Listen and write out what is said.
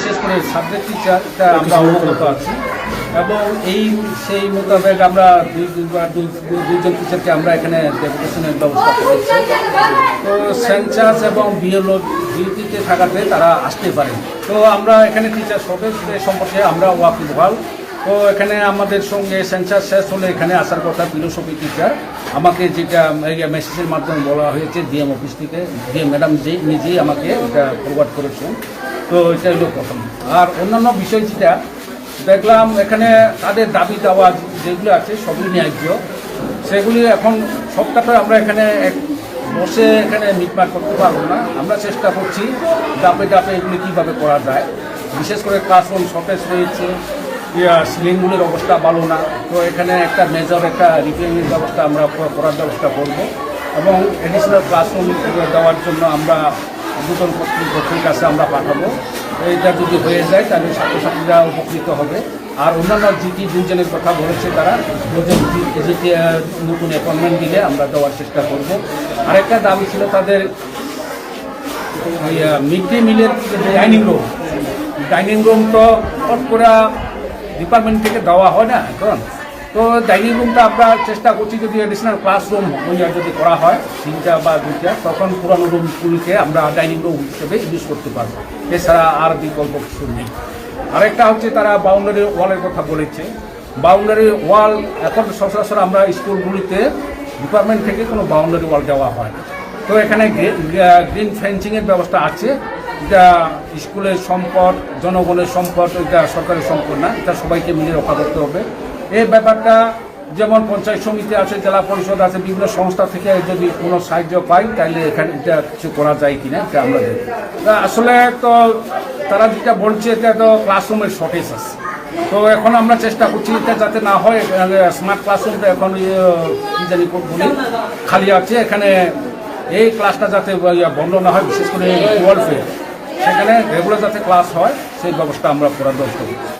বিশেষ করে সাবজেক্ট টিচারটা আমরা অবগত আছি এবং সেই মোতাবেক আমরা দুইজন টিচারকে আমরা এখানে ডেপুটেশনের ব্যবস্থা করেছি। তো সেন্সাস এবং বিএলও ডিউটিতে থাকাতে তারা আসতে পারে। তো আমরা এখানে টিচার শর্টেজ সম্পর্কে আমরা ওয়াকিবহাল। তো এখানে আমাদের সঙ্গে সেন্সাস শেষ হলে এখানে আসার কথা ফিলোসফি টিচার আমাকে যেটা মেসেজের মাধ্যমে বলা হয়েছে ডিএম অফিস থেকে, ডিএম ম্যাডাম নিজেই আমাকে এটা ফরওয়ার্ড করেছেন। তো এটা হলো প্রথম। আর অন্যান্য বিষয় যেটা দেখলাম এখানে তাদের দাবি দাওয়া যেগুলো আছে সবই ন্যায্য, সেগুলি এখন সবটাতে আমরা এখানে বসে এখানে মিটমাট করতে পারবো না। আমরা চেষ্টা করছি ধাপে ধাপে এগুলি কীভাবে করা যায়। বিশেষ করে ক্লাসরুম শর্টেজ রয়েছে, সিলিংগুলির অবস্থা ভালো না। তো এখানে একটা মেজর একটা রিপেয়ারিংয়ের ব্যবস্থা আমরা করার ব্যবস্থা করব এবং এডিশনাল ক্লাসরুম দেওয়ার জন্য আমরা দুজন কর্তৃপক্ষের কাছে আমরা পাঠাবো। এইটা যদি হয়ে যায় তাহলে ছাত্রছাত্রীরা উপকৃত হবে। আর অন্যান্য জিটি দুজনের কথা বলেছে, তারা দুজন জিটি নতুন অ্যাপয়েন্টমেন্ট দিলে আমরা দেওয়ার চেষ্টা করব। আরেকটা দাবি ছিল তাদের মিড ডে মিলের ডাইনিং রুম তো হট করে ডিপার্টমেন্ট থেকে দেওয়া হয় না এখন। তো ডাইনিং রুমটা আমরা চেষ্টা করছি যদি এডিশনাল ক্লাসরুম যদি করা হয় 3টা বা 2টা, তখন পুরানো রুমগুলিকে আমরা ডাইনিং রুম হিসেবে ইউজ করতে পারবো। এছাড়া আর বিকল্প কিছু নেই। আরেকটা হচ্ছে তারা বাউন্ডারি ওয়ালের কথা বলেছে। বাউন্ডারি ওয়াল এখন সচরাচর আমরা স্কুলগুলিতে ডিপার্টমেন্ট থেকে কোনো বাউন্ডারি ওয়াল দেওয়া হয় না। তো এখানে গ্রিন ফেন্সিংয়ের ব্যবস্থা আছে। এটা স্কুলের সম্পদ, জনগণের সম্পদ, এটা সরকারের সম্পদ না, এটা সবাইকে মিলে রক্ষা করতে হবে। এই ব্যাপারটা যেমন পঞ্চায়েত সমিতি আছে, জেলা পরিষদ আছে, বিভিন্ন সংস্থা থেকে যদি কোনো সাহায্য পাই তাহলে এখানে এটা কিছু করা যায় কিনা এটা আমরা দেখি। আসলে তো তারা যেটা বলছে এটা তো ক্লাসরুমের শর্টেজ আছে। তো এখন আমরা চেষ্টা করছি এটা যাতে না হয়। স্মার্ট ক্লাসরুমটা এখন কি জানি বলি খালি আছে, এখানে এই ক্লাসটা যাতে বন্ধ না হয়, বিশেষ করে ওয়ালফেয়ার সেখানে রেগুলার যাতে ক্লাস হয় সেই ব্যবস্থা আমরা করার ব্যবস্থা করি।